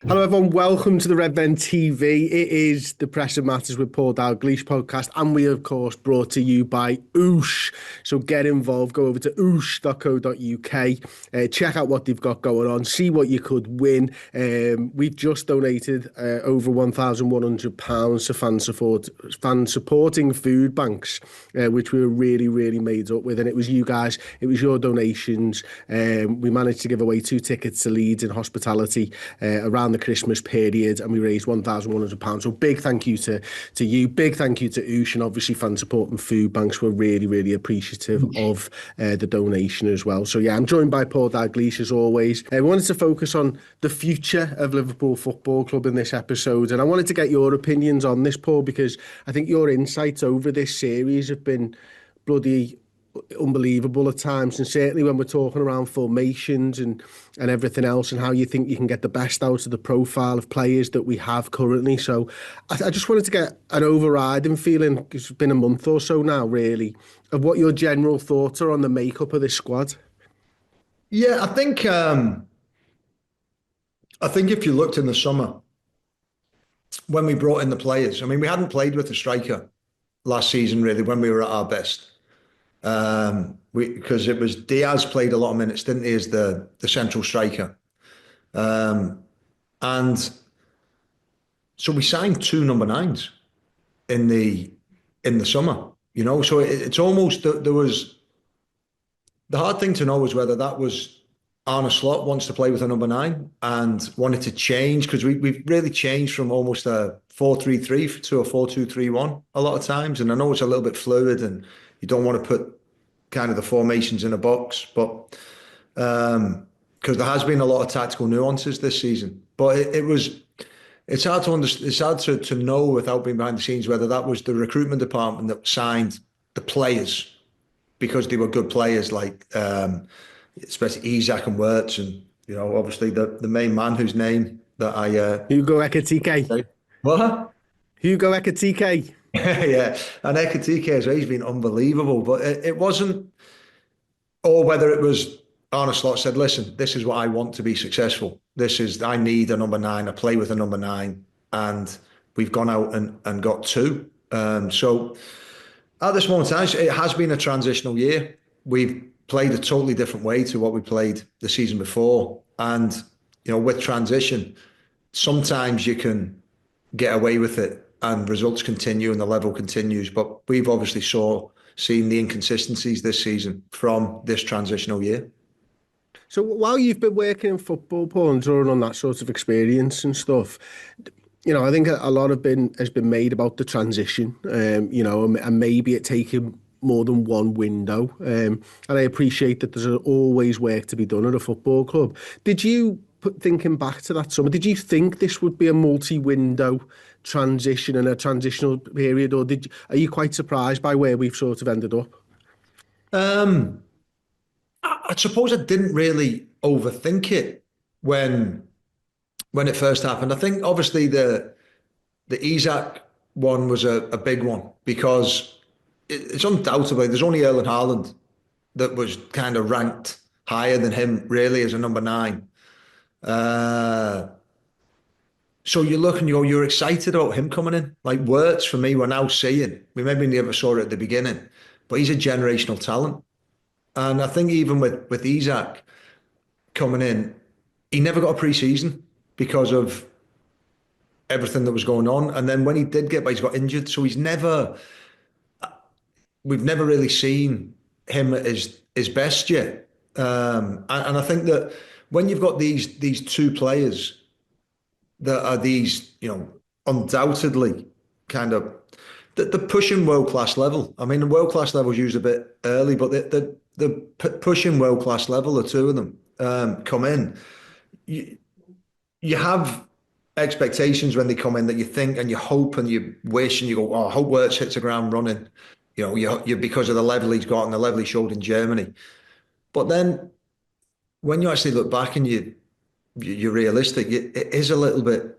Hello, everyone. Welcome to the Redmen TV. It is the Press and Matters with Paul Dalglish podcast, and we, of course, brought to you by Oosh. So get involved. Go over to oosh.co.uk. Check out what they've got going on. See what you could win. We've just donated over £1,100 to fan supporting food banks, which we were really, really made up with. And it was you guys. It was your donations. We managed to give away 2 tickets to Leeds in hospitality around the Christmas period, and we raised £1,100. So big thank you to you, big thank you to Oosh, and obviously fan support and food banks were really, really appreciative of the donation as well. So yeah, I'm joined by Paul Dalglish as always. We wanted to focus on the future of Liverpool Football Club in this episode, and I wanted to get your opinions on this, Paul, because I think your insights over this series have been bloody unbelievable at times, and certainly when we're talking around formations and everything else, and how you think you can get the best out of the profile of players that we have currently. So I just wanted to get an overriding feeling, because it's been a month or so now really, of what your general thoughts are on the makeup of this squad. Yeah, I think if you looked in the summer when we brought in the players, I mean, we hadn't played with a striker last season really when we were at our best. Because it was Diaz played a lot of minutes, didn't he, as the central striker. And so we signed 2 number 9s in the summer, So it's almost there was the hard thing to know was whether that was Arne Slot wants to play with a number 9 and wanted to change, because we've really changed from almost a 4-3-3 to a 4-2-3-1 a lot of times. And I know it's a little bit fluid and you don't want to put kind of the formations in a box, but because there has been a lot of tactical nuances this season. But it's hard to understand, it's hard to know without being behind the scenes whether that was the recruitment department that signed the players because they were good players, like especially Isak and Wirtz, and obviously the main man whose name that I Hugo Ekitike. what. Hugo Ekitike. Yeah, and Ekitike as well, he's been unbelievable, but it wasn't, or whether it was Arne Slot said, listen, this is what I want to be successful. I need a number 9, I play with a number 9, and we've gone out and got 2. So at this moment in time, it has been a transitional year. We've played a totally different way to what we played the season before. And, with transition, sometimes you can get away with it and results continue and the level continues. But we've obviously seen the inconsistencies this season from this transitional year. So while you've been working in football, Paul, and drawing on that sort of experience and stuff, I think a lot has been made about the transition, and maybe it taking more than one window. And I appreciate that there's always work to be done at a football club. Did you, thinking back to that summer, did you think this would be a multi-window transition and a transitional period, or are you quite surprised by where we've sort of ended up? Um, I suppose I didn't really overthink it when it first happened. I think obviously the Isak one was a big one, because it's undoubtedly there's only Erling Haaland that was kind of ranked higher than him really as a number 9. Uh, so you look and you go, you're excited about him coming in. Like Wirtz, for me, we're now seeing. We maybe never saw it at the beginning, but he's a generational talent. And I think even with Isak coming in, he never got a pre-season because of everything that was going on. And then when he did get back, he's got injured. So we've never really seen him at his best yet. And I think that when you've got these 2 players that are these, undoubtedly kind of the pushing world class level. I mean, the world class level is used a bit early, but the pushing world class level, the 2 of them come in. You have expectations when they come in that you think and you hope and you wish and you go, oh, I hope Wirtz hits the ground running. You because of the level he's got and the level he showed in Germany. But then when you actually look back and you're realistic, it is a little bit.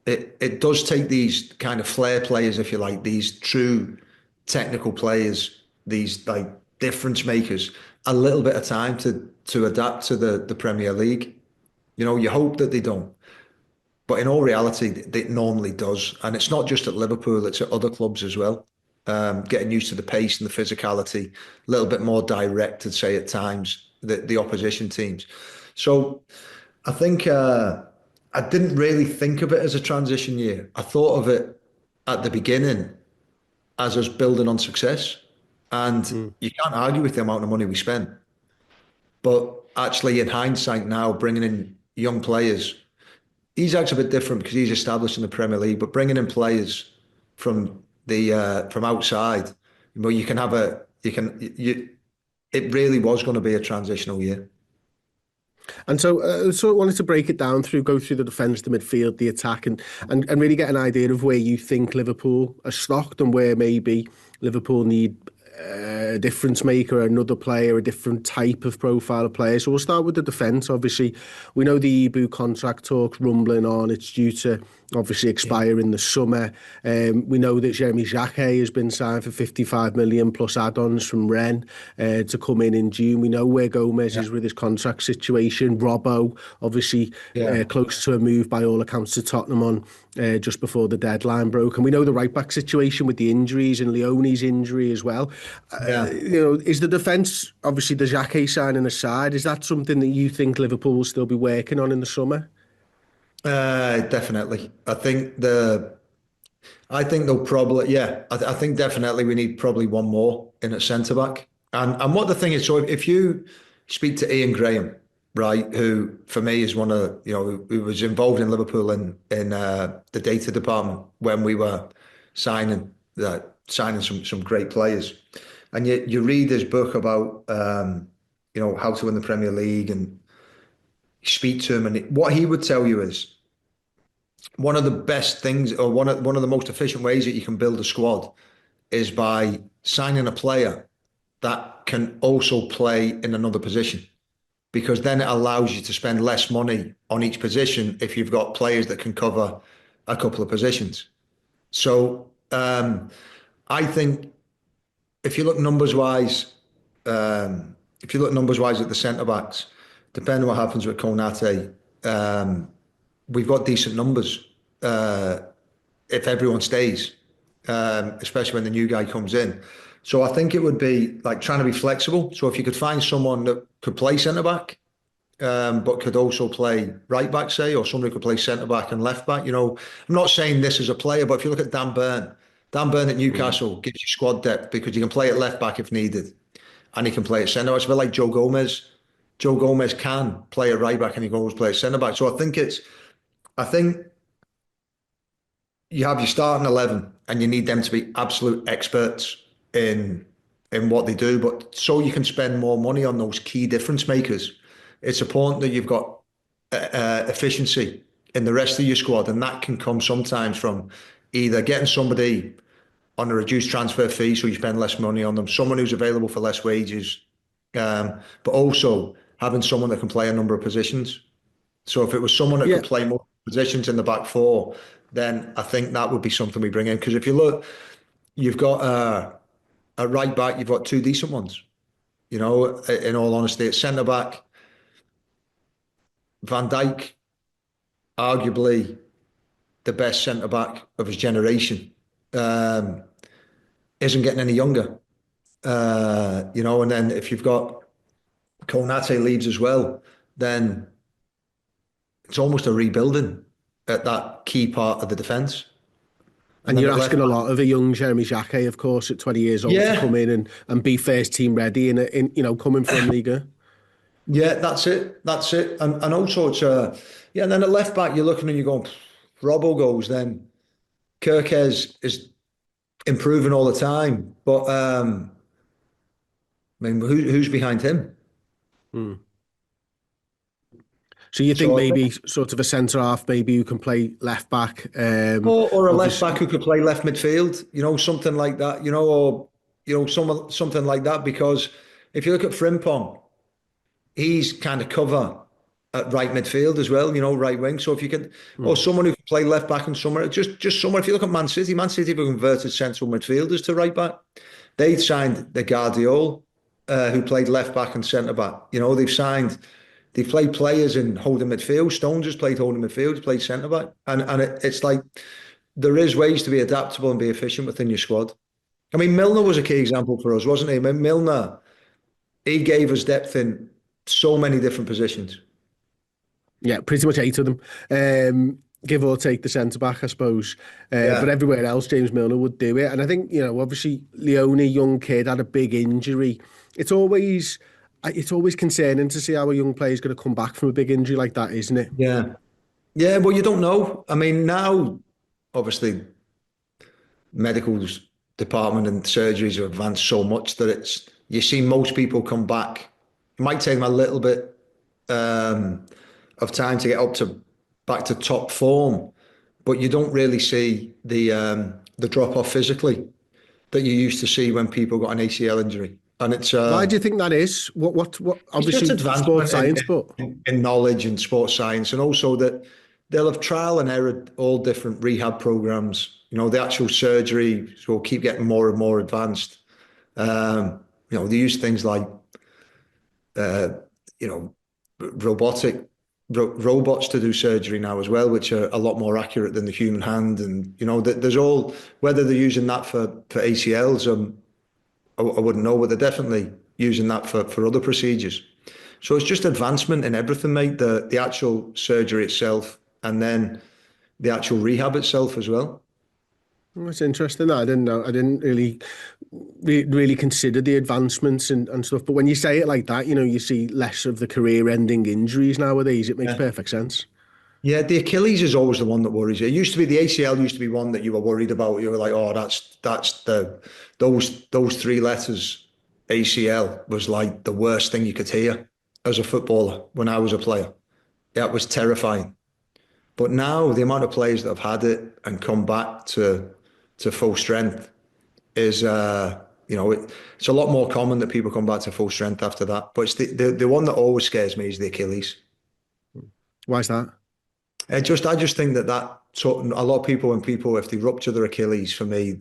It does take these kind of flair players, if you like, these true technical players, these like difference makers, a little bit of time to adapt to the Premier League. You hope that they don't. But in all reality, it normally does. And it's not just at Liverpool, it's at other clubs as well. Getting used to the pace and the physicality, a little bit more direct, I'd say at times, the opposition teams. So I think I didn't really think of it as a transition year. I thought of it at the beginning as us building on success. And Mm. you can't argue with the amount of money we spent. But actually, in hindsight now, bringing in young players, Isak's a bit different because he's established in the Premier League, but bringing in players from outside, you can have it really was going to be a transitional year. And so I wanted to break it down go through the defence, the midfield, the attack, and really get an idea of where you think Liverpool are stocked and where maybe Liverpool need a difference maker, another player, a different type of profile of player. So we'll start with the defence. Obviously, we know the Ibu contract talks rumbling on. It's due to obviously expire in the summer. We know that Jeremy Jacquet has been signed for 55 million plus add-ons from Rennes to come in June. We know where Gomez is with his contract situation. Robbo, obviously, close to a move by all accounts to Tottenham on just before the deadline broke. And we know the right-back situation with the injuries and Leone's injury as well. Is the defence, obviously the Jacquet signing aside, is that something that you think Liverpool will still be working on in the summer? Definitely. I think they'll probably, I think definitely we need probably one more in at centre back. And what the thing is, so if you speak to Ian Graham, right, who for me is one of, who was involved in Liverpool in the data department when we were signing some great players. And you read his book about, how to win the Premier League and speak to him. And what he would tell you is one of the best things, or one of the most efficient ways that you can build a squad is by signing a player that can also play in another position, because then it allows you to spend less money on each position if you've got players that can cover a couple of positions. So I think if you look numbers wise, at the centre backs, depending on what happens with Konate, we've got decent numbers if everyone stays, especially when the new guy comes in. So I think it would be like trying to be flexible. So if you could find someone that could play centre back, but could also play right back, say, or somebody could play centre back and left back. I'm not saying this as a player, but if you look at Dan Burn at Newcastle gives you squad depth because you can play at left back if needed, and he can play at centre back. It's a bit like Joe Gomez. Joe Gomez can play at right back and he can always play at centre back. So I think you have your starting 11 and you need them to be absolute experts in what they do, but so you can spend more money on those key difference makers. It's important that you've got efficiency in the rest of your squad, and that can come sometimes from either getting somebody on a reduced transfer fee so you spend less money on them, someone who's available for less wages, but also having someone that can play a number of positions. So if it was someone that could play more positions in the back four, then I think that would be something we bring in. Because if you look, you've got a right back, you've got two decent ones. In all honesty, at centre back, Van Dijk, arguably the best centre back of his generation, isn't getting any younger. And then if you've got Konate leaves as well, then it's almost a rebuilding at that key part of the defence. And you're asking a lot of a young Jeremy Jacquet, of course, at 20 years old, to come in and be first team ready in coming from Liga. Yeah, that's it. And also it's and then at left back you're looking and you're going, Robbo goes, then Kirkes is improving all the time. But who's behind him? So you think maybe sort of a centre half, maybe who can play left back, or a left back who could play left midfield, something like that, or something like that. Because if you look at Frimpong, he's kind of cover at right midfield as well, right wing. So if you could, or someone who can play left back and somewhere, just someone. If you look at Man City have converted central midfielders to right back. They signed the Guardiola, who played left back and centre back. They've signed they play players in holding midfield. Stones has played holding midfield, he's played centre back, and it's like there is ways to be adaptable and be efficient within your squad. I mean, Milner was a key example for us, wasn't he? I mean, Milner, he gave us depth in so many different positions. Yeah, pretty much 8 of them. Give or take the centre back, I suppose. But Yeah. everywhere else, James Milner would do it. And I think, obviously, Leone, young kid, had a big injury. It's always it's always concerning to see how a young player's going to come back from a big injury like that, isn't it? Yeah. Yeah, well, you don't know. I mean, now, obviously, medical's department and surgeries have advanced so much that you see most people come back. It might take them a little bit of time to get back to top form, but you don't really see the drop off physically that you used to see when people got an ACL injury. And Why do you think that is? What it's just obviously sports advancement science, but in knowledge and sports science, and also that they'll have trial and error all different rehab programs. The actual surgery will keep getting more and more advanced. They use things like, you know, robots to do surgery now as well, which are a lot more accurate than the human hand. And there's all, whether they're using that for ACLs, I wouldn't know, but they're definitely using that for other procedures. So it's just advancement in everything, mate. The actual surgery itself, and then the actual rehab itself as well. it's interesting. I didn't know. I didn't really consider the advancements and stuff. But when you say it like that, you see less of the career-ending injuries nowadays. It makes Yeah. perfect sense. Yeah, the Achilles is always the one that worries you. It used to be the ACL used to be one that you were worried about. You were like, oh, that's those 3 letters. ACL was like the worst thing you could hear as a footballer when I was a player. That was terrifying. But now the amount of players that have had it and come back to full strength is it's a lot more common that people come back to full strength after that. But it's the one that always scares me is the Achilles. Why is that? I just think that so a lot of people, if they rupture their Achilles, for me,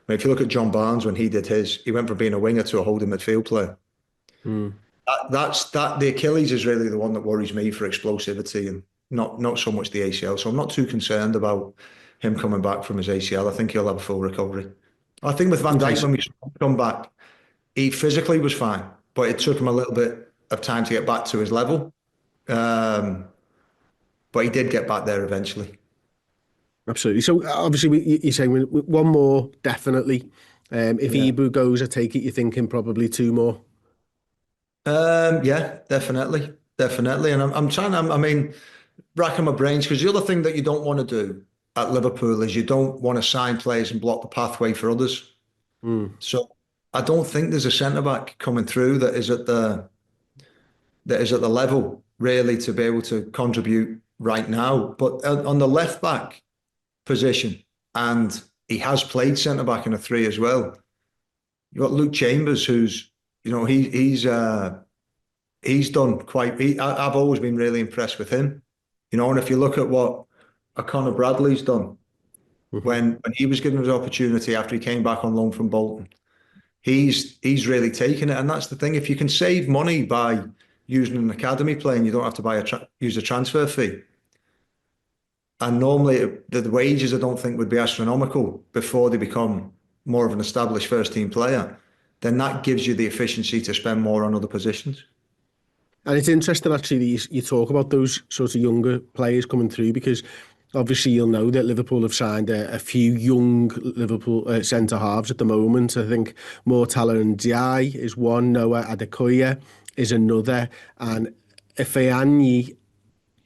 if you look at John Barnes when he did his, he went from being a winger to a holding midfield player. Hmm. The Achilles is really the one that worries me for explosivity, and not so much the ACL. So I'm not too concerned about him coming back from his ACL. I think he'll have a full recovery. I think with Van Okay. Dijk, when we come back, he physically was fine, but it took him a little bit of time to get back to his level. But he did get back there eventually. Absolutely. So obviously, you're saying one more definitely. If Yeah. Ibu goes, I take it you're thinking probably 2 more. Yeah, definitely. And I'm trying to, I mean, racking my brains, because the other thing that you don't want to do at Liverpool is you don't want to sign players and block the pathway for others. Hmm. So I don't think there's a centre back coming through that is at the level really to be able to contribute right now. But on the left back position, and he has played centre back in a 3 as well. You've got Luke Chambers, who's he's done quite. I've always been really impressed with him. And if you look at what Conor Bradley's done Mhm. when he was given his opportunity after he came back on loan from Bolton, he's really taken it. And that's the thing. If you can save money by using an academy player, and you don't have to use a transfer fee. And normally the wages I don't think would be astronomical before they become more of an established first team player. Then that gives you the efficiency to spend more on other positions. And it's interesting actually that you talk about those sort of younger players coming through, because obviously you'll know that Liverpool have signed a few young Liverpool centre halves at the moment. I think Mortala and Ndiaye is one, Noah Adekoya is another, and Ifeanyi,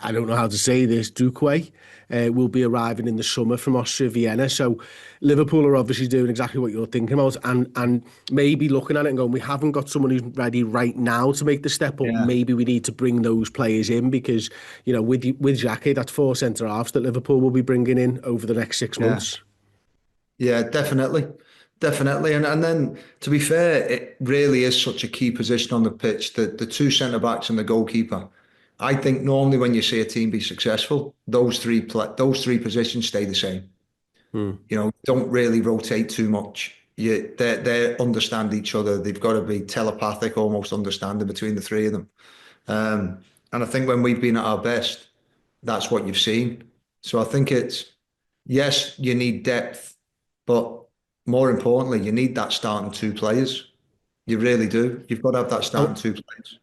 I don't know how to say this, Dukwe, will be arriving in the summer from Austria Vienna. So Liverpool are obviously doing exactly what you're thinking about, and maybe looking at it and going, we haven't got someone who's ready right now to make the step up. Yeah. Maybe we need to bring those players in, because with Xhaka, that's 4 centre halves that Liverpool will be bringing in over the next 6 Yeah. months. Yeah, definitely. Definitely. And then to be fair, it really is such a key position on the pitch, the 2 centre backs and the goalkeeper. I think normally when you see a team be successful, those three positions stay the same. Hmm. Don't really rotate too much. They understand each other. They've got to be telepathic, almost understanding between the 3 of them. And I think when we've been at our best, that's what you've seen. So I think yes, you need depth, but more importantly, you need that starting two players. You really do. You've got to have that starting Oh, two players.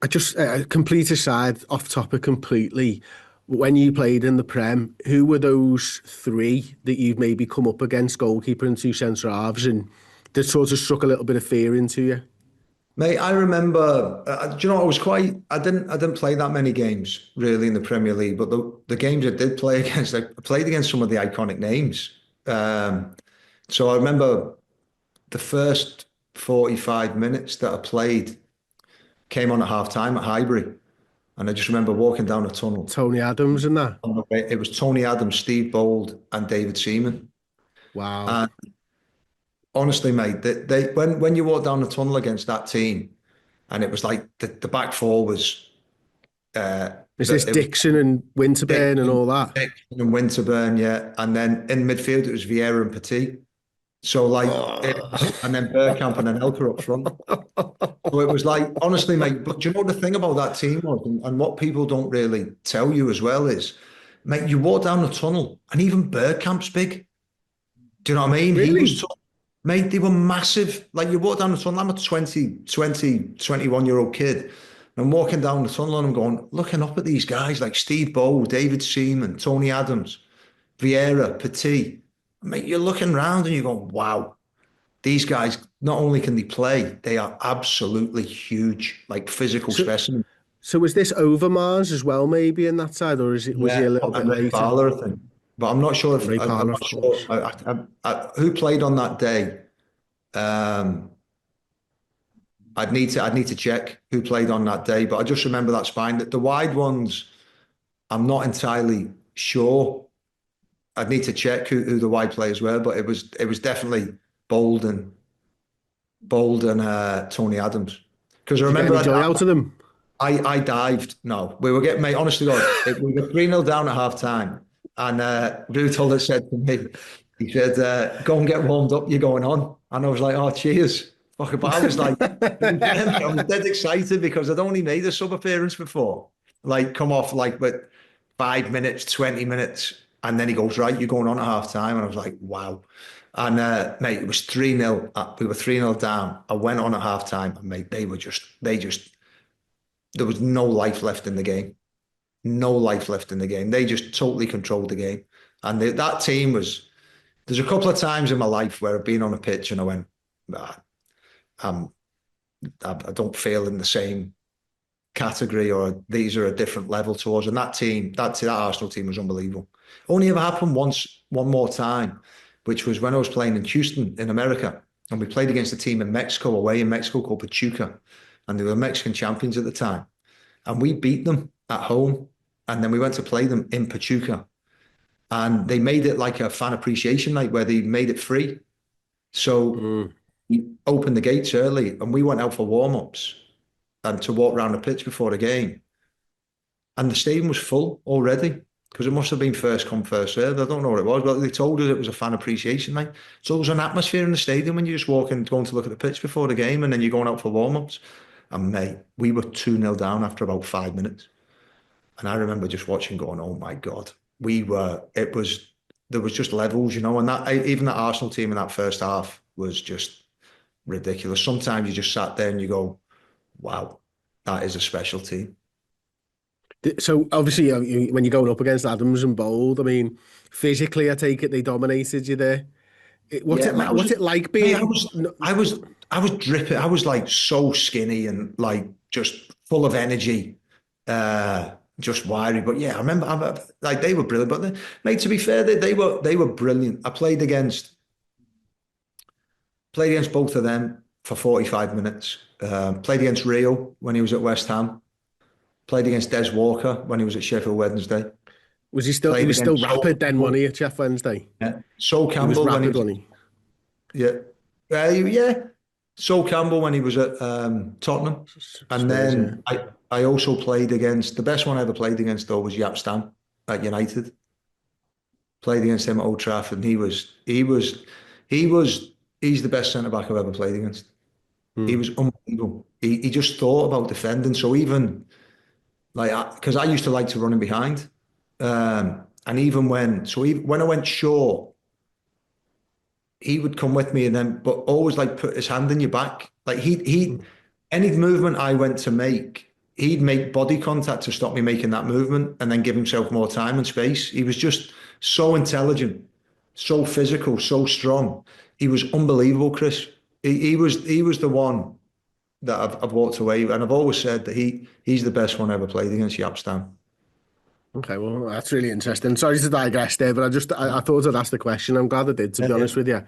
I just complete aside, off topic completely. When you played in the Prem, who were those three that you've maybe come up against, goalkeeper and two centre halves, and that sort of struck a little bit of fear into you? Mate, I remember, do you know, I didn't play that many games really in the Premier League, but the games I did play against, I played against some of the iconic names. Um, so I remember the first 45 minutes that I played came on at half time at Highbury. And I just remember walking down a tunnel. Tony Adams and that. It was Tony Adams, Steve Bold, and David Seaman. Wow. And honestly, mate, when you walk down the tunnel against that team, and it was like the back four was Is this it was Dixon and Winterburn and Dixon, all that? Dixon and Winterburn, yeah, and then in midfield it was Vieira and Petit. So Oh. and then Bergkamp and Anelka up front. So it was like, honestly, mate. But do you know what the thing about that team was, and what people don't really tell you as well is, mate, you walk down the tunnel, and even Bergkamp's big. Do you know what I mean? He was Really? tough. Mate, they were massive. Like you walk down the tunnel, I'm a 21-year-old kid. And I'm walking down the tunnel and I'm going, looking up at these guys like Steve Bow, David Seaman, Tony Adams, Vieira, Petit. Mate, you're looking around and you're going, wow, these guys, not only can they play, they are absolutely huge, like physical So, specimen. so was this Overmars as well, maybe in that side, or was he Yeah, a little bit and Ray later? Parlour, I think. But I'm not sure if Ray I'm Parlour, of not sure course. who played on that day. Um, I'd need to check who played on that day, but I just remember that spine. That the wide ones, I'm not entirely sure. I'd need to check who the wide players were, but it was definitely Bold and Tony Adams. Because I Did you get remember any joy out of them? I dived. No, we were getting, mate, honest to God, we were 3-0 down at half time. And Rutolder said to me, he said, go and get warmed up, you're going on. And I was like, oh, cheers. Fuck, but I was like, I was dead excited because I'd only made a sub appearance before. Like, come off like with 5 minutes, 20 minutes. And then he goes, right, you're going on at half time. And I was like, wow. And mate, it was 3-0. We were 3-0 down. I went on at half time, and mate, there was no life left in the game. No life left in the game. They just totally controlled the game. And that team there's a couple of times in my life where I've been on a pitch and I went, ah, I'm, I don't feel in the same category, or these are a different level to us. And that team, that Arsenal team was unbelievable. Only ever happened one more time, which was when I was playing in Houston in America. And we played against a team in Mexico, away in Mexico, called Pachuca. And they were Mexican champions at the time. And we beat them at home. And then we went to play them in Pachuca. And they made it like a fan appreciation night where they made it free. So Mm. we opened the gates early and we went out for warm-ups and to walk around the pitch before the game. And the stadium was full already because it must have been first come, first served. I don't know what it was, but they told us it was a fan appreciation night. So there was an atmosphere in the stadium when you just walk in, going to look at the pitch before the game, and then you're going out for warm-ups. And mate, we were 2-0 down after about 5 minutes. And I remember just watching going, oh my God, there was just levels, and that even that Arsenal team in that first half was just ridiculous. Sometimes you just sat there and you go, wow, that is a special team. So obviously, when you're going up against Adams and Bold, I mean, physically, I take it they dominated you there. Yeah, mate, What's it like mate, I being? was, I was, I was dripping. I was like so skinny and like just full of energy, just wiry. But yeah, I remember, like they were brilliant. But mate, to be fair, they were brilliant. I played against both of them for 45 minutes. Played against Rio when he was at West Ham. Played against Des Walker when he was at Sheffield Wednesday. Was he still? He Played was still against Sol rapid then, wasn't Campbell. he, at Chef Wednesday? Yeah. Sol He was Campbell when he rapid, was, wasn't he? yeah. Yeah. Sol Campbell when he was at Tottenham. And Spurs, yeah. then I also played against, the best one I ever played against though was Yap Stam at United. Played against him at Old Trafford, and he's the best centre back I've ever played against. He Hmm. was unbelievable. He just thought about defending. So even like because I used to like to run in behind, and even when I went short, he would come with me and then, but always like put his hand in your back. Like any movement I went to make, he'd make body contact to stop me making that movement and then give himself more time and space. He was just so intelligent, so physical, so strong. He was unbelievable, Chris. He was the one that I've walked away, and I've always said that he's the best one I ever played against Yapstam. Okay, well, that's really interesting. Sorry to digress there, but I thought I'd ask the question. I'm glad I did, to be honest with you.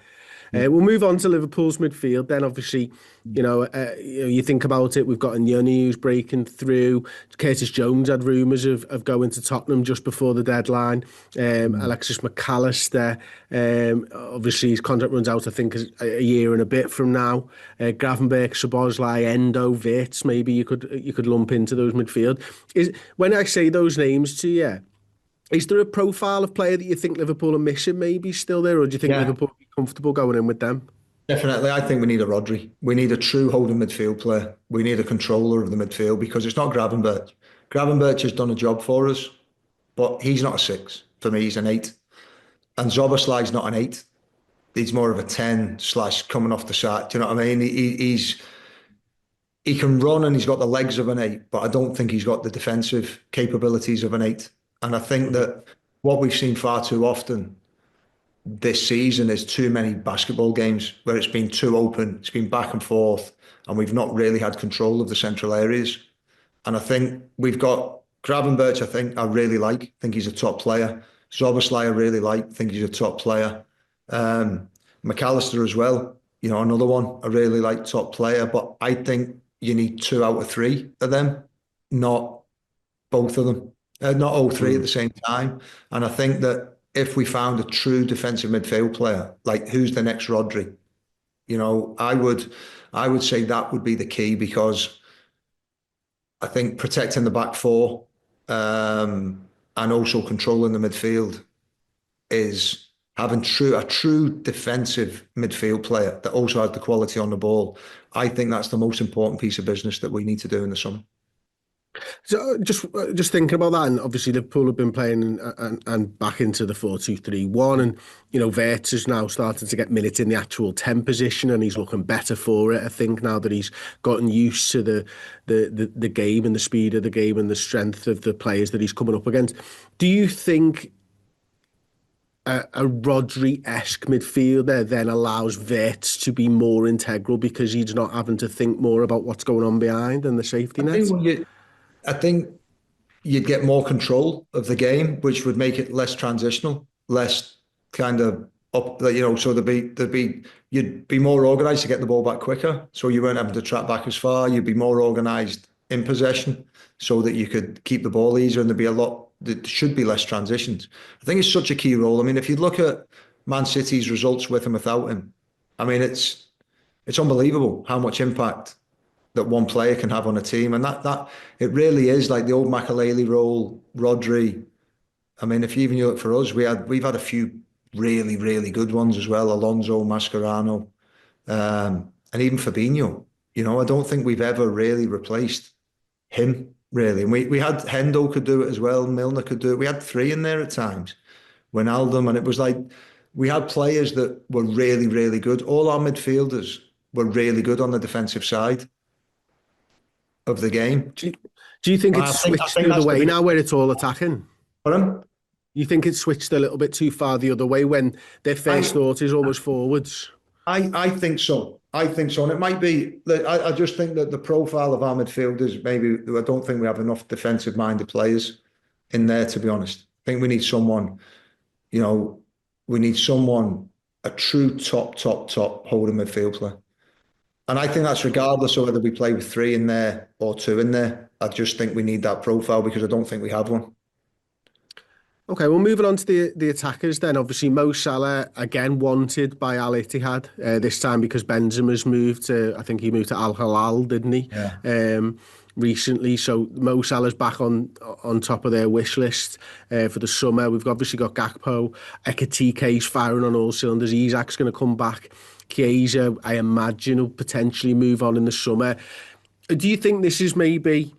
We'll move on to Liverpool's midfield then. Obviously, you think about it, we've got Nyoni who's breaking through. Curtis Jones had rumours of going to Tottenham just before the deadline. Alexis McAllister, obviously his contract runs out, I think, a year and a bit from now. Gravenberch, Szoboszlai, Endo, Wirtz, maybe you could lump into those midfield. When I say those names to you, is there a profile of player that you think Liverpool are missing maybe still there, or do you think Yeah, Liverpool would be comfortable going in with them? definitely. I think we need a Rodri. We need a true holding midfield player. We need a controller of the midfield because it's not Gravenberch. Gravenberch has done a job for us, but he's not a six. For me, he's an eight. And Zoboslai's not an eight. He's more of a 10 slash coming off the side. Do you know what I mean? He can run and he's got the legs of an eight, but I don't think he's got the defensive capabilities of an eight. And I think that what we've seen far too often this season is too many basketball games where it's been too open, it's been back and forth, and we've not really had control of the central areas. And I think we've got Gravenberch, I really like. I think he's a top player. Zoboslai, I really like. I think he's a top player. McAllister as well, another one I really like, top player. But I think you need 2 out of 3 of them, not both of them, not all three at the same time. And I think that if we found a true defensive midfield player, like who's the next Rodri, I would say that would be the key because I think protecting the back four and also controlling the midfield is having a true defensive midfield player that also has the quality on the ball. I think that's the most important piece of business that we need to do in the summer. So just thinking about that, and obviously Liverpool have been playing and back into the 4-2-3-1, and Wirtz is now starting to get minutes in the actual 10 position, and he's looking better for it. I think now that he's gotten used to the game and the speed of the game and the strength of the players that he's coming up against. Do you think a Rodri-esque midfielder then allows Wirtz to be more integral because he's not having to think more about what's going on behind and the safety net? I think you'd get more control of the game, which would make it less transitional, less kind of up. So you'd be more organised to get the ball back quicker, so you weren't having to track back as far. You'd be more organised in possession, so that you could keep the ball easier, and there should be less transitions. I think it's such a key role. I mean, if you look at Man City's results with and without him, I mean, it's unbelievable how much impact that one player can have on a team, and that it really is like the old Makaleli role, Rodri. I mean, if you even look for us, we've had a few really, really good ones as well. Alonso, Mascherano, and even Fabinho. I don't think we've ever really replaced him, really. And we had Hendo could do it as well. Milner could do it. We had 3 in there at times. Wijnaldum, and it was like we had players that were really, really good. All our midfielders were really good on the defensive side of the game. Do you think it's switched the other way now where it's all attacking? Pardon? You think it's switched a little bit too far the other way when their first thought is almost forwards? I think so. I think so. And it might be that I just think that the profile of our midfielders, maybe I don't think we have enough defensive minded players in there, to be honest. I think we need someone, a true top holding midfield player. And I think that's regardless of whether we play with 3 in there or 2 in there. I just think we need that profile because I don't think we have one. Okay, well, moving on to the attackers then. Obviously, Mo Salah, again, wanted by Al Ittihad, this time because Benzema's I think he moved to Al Hilal, didn't he? Yeah. Recently. So Mo Salah's back on top of their wish list for the summer. We've obviously got Gakpo, Ekitike's firing on all cylinders. Isak's going to come back. Chiesa, I imagine, will potentially move on in the summer. Do you think this is maybe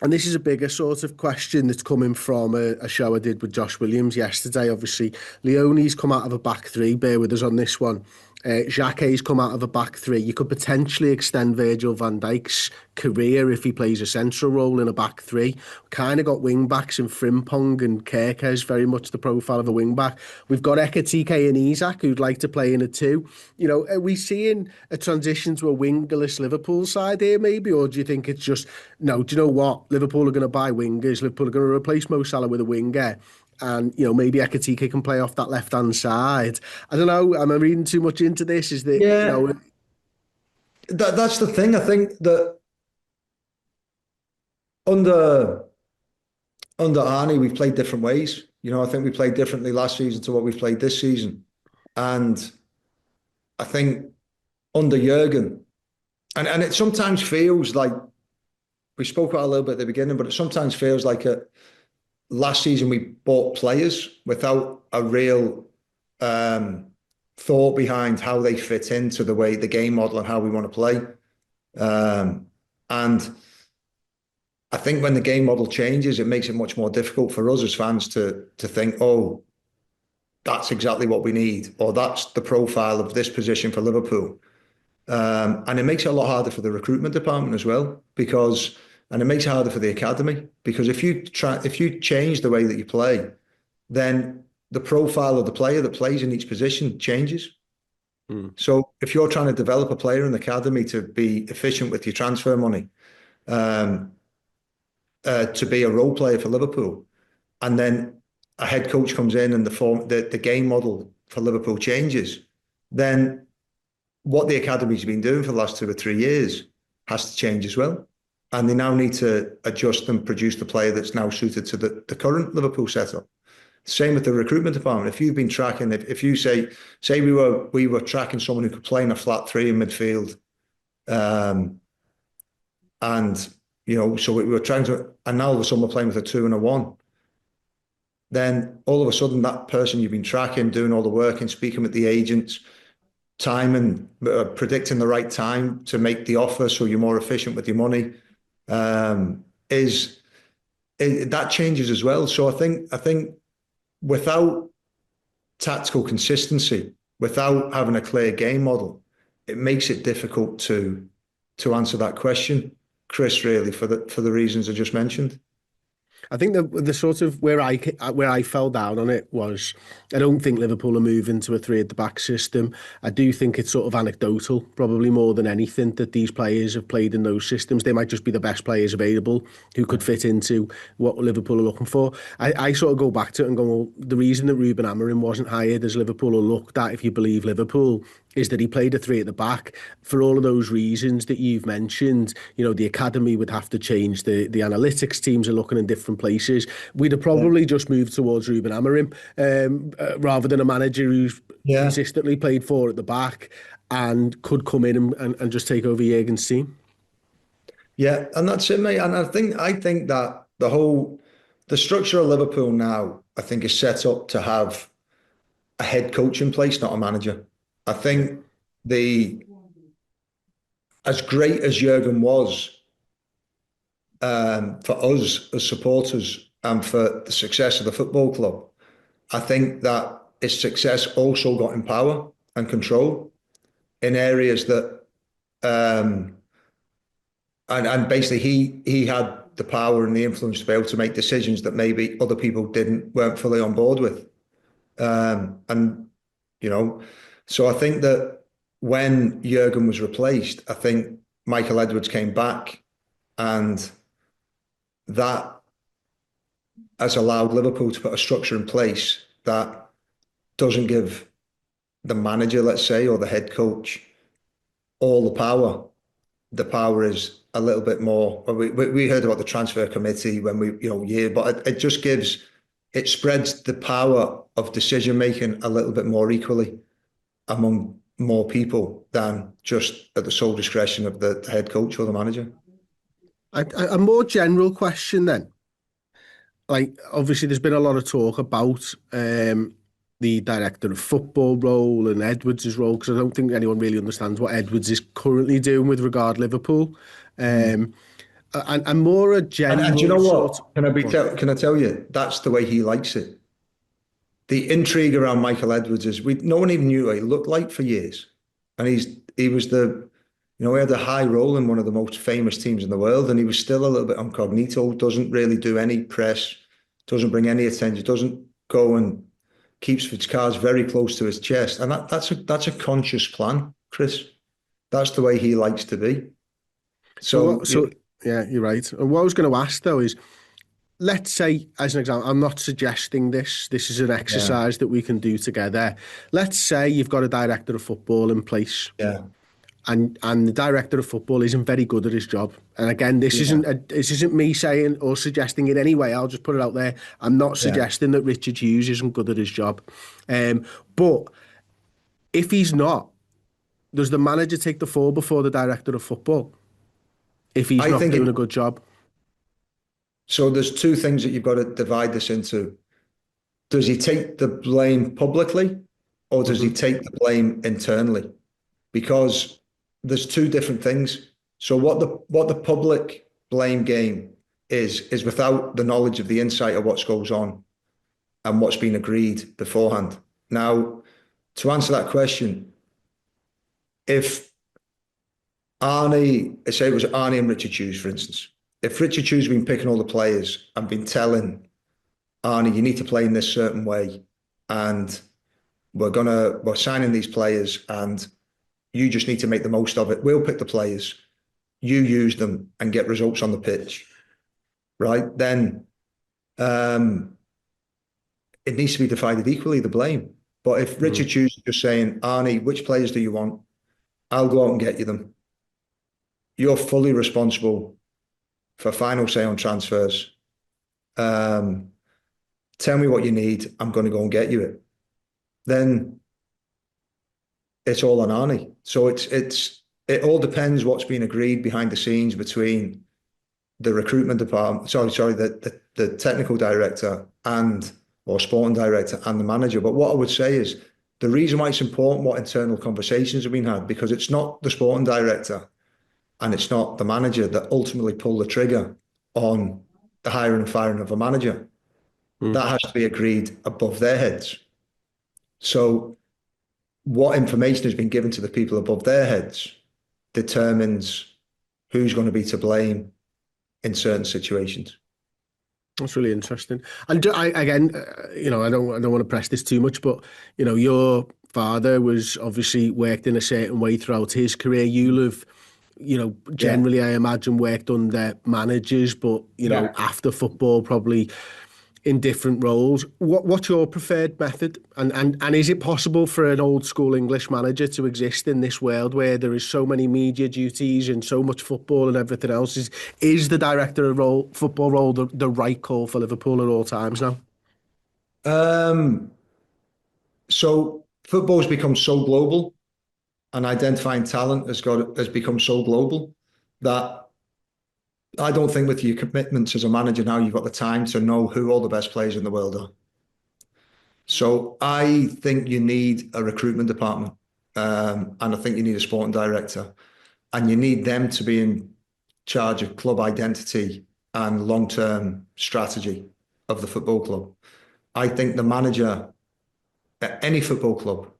And this is a bigger sort of question that's coming from a show I did with Josh Williams yesterday. Obviously, Leone's come out of a back three. Bear with us on this one. Xhake's come out of a back three. You could potentially extend Virgil van Dijk's career if he plays a central role in a back three. Kind of got wing backs in Frimpong and Kerkez, very much the profile of a wing back. We've got Ekatike and Isak who'd like to play in a two. You know, are we seeing a transition to a wingerless Liverpool side here maybe, or do you think it's just, no, do you know what? Liverpool are going to buy wingers. Liverpool are going to replace Mo Salah with a winger. And, you know, maybe Ekatike can play off that left-hand side. I don't know. Am I reading too much into this? Is that, you Yeah, know... that's the thing. I think that under Arnie, we've played different ways. You know, I think we played differently last season to what we've played this season. And I think under Jurgen, and it sometimes feels like, we spoke about it a little bit at the beginning, but it sometimes feels like last season we bought players without a real thought behind how they fit into the game model and how we want to play. And I think when the game model changes, it makes it much more difficult for us as fans to think, oh, that's exactly what we need, or that's the profile of this position for Liverpool. And it makes it a lot harder for the recruitment department as well, and it makes it harder for the academy, because if you change the way that you play, then the profile of the player that plays in each position changes. So if you're trying to develop a player in the academy to be efficient with your transfer money, to be a role player for Liverpool, and then a head coach comes in and the game model for Liverpool changes, then what the academy's been doing for the last 2 or 3 years has to change as well. And they now need to adjust and produce the player that's now suited to the current Liverpool setup. Same with the recruitment department. If you've been tracking, if you say we were tracking someone who could play in a flat three in midfield, and you know, so we were trying to, and now all of a sudden we're playing with a 2 and a 1. Then all of a sudden that person you've been tracking, doing all the work and speaking with the agents, timing, predicting the right time to make the offer so you're more efficient with your money, that changes as well. So I think without tactical consistency, without having a clear game model, it makes it difficult to answer that question, Chris, really, for the reasons I just mentioned. I think the sort of where I fell down on it was, I don't think Liverpool are moving to a three at the back system. I do think it's sort of anecdotal, probably more than anything, that these players have played in those systems. They might just be the best players available who could fit into what Liverpool are looking for. I sort of go back to it and go, well, the reason that Ruben Amorim wasn't hired as Liverpool are looked at, if you believe Liverpool, is that he played a three at the back for all of those reasons that you've mentioned. You know, the academy would have to change, the analytics teams are looking in different places. We'd have probably just moved towards Ruben Amorim rather than a manager who's consistently played four at the back and could come in and just take over Jurgen's team. Yeah, and that's it, mate. And I think that the structure of Liverpool now, I think, is set up to have a head coach in place, not a manager. I think as great as Jurgen was for us as supporters and for the success of the football club, I think that his success also got in power and control in areas that, and basically he had the power and the influence to be able to make decisions that maybe other people weren't fully on board with, and you know. So I think that when Jurgen was replaced, I think Michael Edwards came back, and that has allowed Liverpool to put a structure in place that doesn't give the manager, let's say, or the head coach all the power. The power is a little bit more. We heard about the transfer committee when but it spreads the power of decision making a little bit more equally among more people than just at the sole discretion of the head coach or the manager. A more general question then. Like, obviously there's been a lot of talk about the director of football role and Edwards' role, because I don't think anyone really understands what Edwards is currently doing with regard to Liverpool. and more a And do you general know sort what? of one. Can I tell you? That's the way he likes it. The intrigue around Michael Edwards is no one even knew what he looked like for years. And he was he had a high role in one of the most famous teams in the world, and he was still a little bit incognito, doesn't really do any press, doesn't bring any attention, doesn't go and keeps his cards very close to his chest. And that's a conscious plan, Chris. That's the way he likes to be. So So yeah, you're right. And what I was going to ask though is, let's say, as an example, I'm not suggesting this. This is an yeah, exercise that we can do together. Let's say you've got a director of football in place, yeah, and the director of football isn't very good at his job. And again, yeah, this isn't me saying or suggesting it anyway. I'll just put it out there. I'm not yeah. suggesting that Richard Hughes isn't good at his job. But if he's not, does the manager take the fall before the director of football if he's I not think doing a good job? so. There's two things that you've got to divide this into. Does he take the blame publicly, or does he Hmm. take the blame internally? Because there's two different things. So what the public blame game is without the knowledge of the insight of what goes on and what's been agreed beforehand. Now, to answer that question, if say it was Arnie and Richard Hughes, for instance, if Richard Hughes has been picking all the players and been telling Arnie, you need to play in this certain way, and we're signing these players, and you just need to make the most of it. We'll pick the players, you use them and get results on the pitch, right? Then it needs to be divided equally, the blame. But if Richard Hughes is just saying, Arnie, which players do you want? I'll go out and get you them. You're fully responsible for final say on transfers. Um, Tell me what you need. I'm going to go and get you it. Then it's all on Arnie. So it all depends what's been agreed behind the scenes between the recruitment department. Sorry, the technical director and or sporting director and the manager. But what I would say is the reason why it's important what internal conversations have been had, because it's not the sporting director and it's not the manager that ultimately pull the trigger on the hiring and firing of a manager. That has to be agreed above their heads. So what information has been given to the people above their heads determines who's going to be to blame in certain situations. That's really interesting. And again, I don't want to press this too much, but your father was obviously worked in a certain way throughout his career. You'll have, Yeah. generally, I imagine, worked under managers, but Yeah. after football, probably in different roles. What's your preferred method? And is it possible for an old school English manager to exist in this world where there is so many media duties and so much football and everything else? Is the director of football role the right call for Liverpool at all times now? Um, so football's become so global and identifying talent has become so global that I don't think with your commitments as a manager now, you've got the time to know who all the best players in the world are. So I think you need a recruitment department. And I think you need a sporting director. And you need them to be in charge of club identity and long-term strategy of the football club. I think the manager at any football club,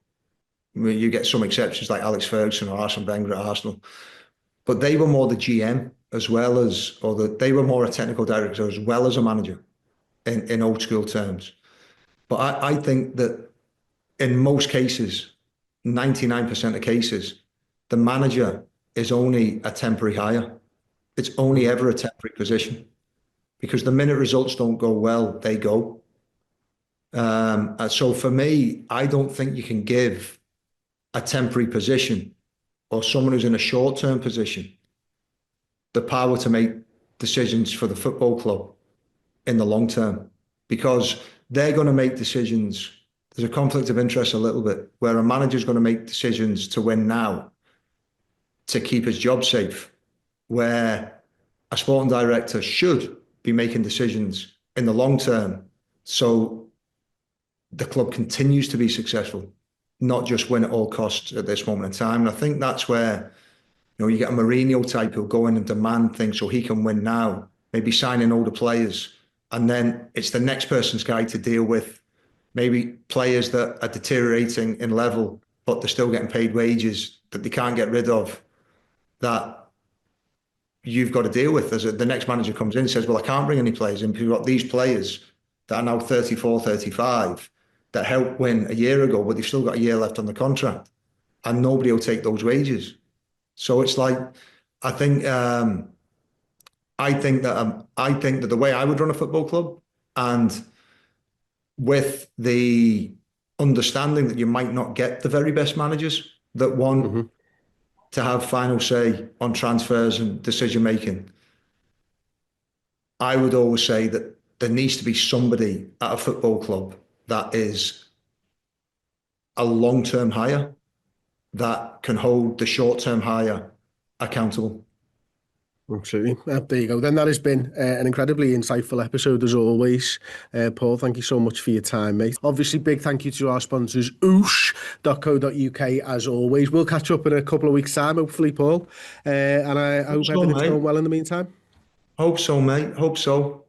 I mean, you get some exceptions like Alex Ferguson or Arsene Wenger at Arsenal, but they were more the GM as well as, they were more a technical director as well as a manager in old school terms. But I think that in most cases, 99% of cases, the manager is only a temporary hire. It's only ever a temporary position because the minute results don't go well, they go. So for me, I don't think you can give a temporary position or someone who's in a short-term position the power to make decisions for the football club in the long term because they're going to make decisions. There's a conflict of interest a little bit where a manager's going to make decisions to win now to keep his job safe, where a sporting director should be making decisions in the long term so the club continues to be successful, not just win at all costs at this moment in time. And I think that's where You get a Mourinho type who'll go in and demand things so he can win now, maybe signing older players. And then it's the next person's guy to deal with maybe players that are deteriorating in level, but they're still getting paid wages that they can't get rid of, that you've got to deal with. As the next manager comes in and says, well, I can't bring any players in because we've got these players that are now 34, 35 that helped win a year ago, but they've still got a year left on the contract and nobody will take those wages. So it's like, I think that the way I would run a football club, and with the understanding that you might not get the very best managers that want to have final say on transfers and decision making, I would always say that there needs to be somebody at a football club that is a long-term hire that can hold the short-term hire accountable. Absolutely. There you go. Then that has been an incredibly insightful episode as always. Paul, thank you so much for your time, mate. Obviously, big thank you to our sponsors, oosh.co.uk, as always. We'll catch up in a couple of weeks' time, hopefully, Paul. And I hope everything's going well in the meantime. Hope so, mate. Hope so.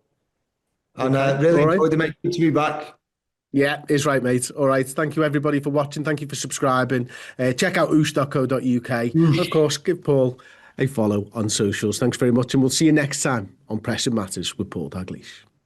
And Okay. really enjoyed it, mate. Good to be back. Yeah, is right, mate. All right. Thank you, everybody, for watching. Thank you for subscribing. Check out oosh.co.uk. And of course, give Paul a follow on socials. Thanks very much. And we'll see you next time on Pressing Matters with Paul Dalglish.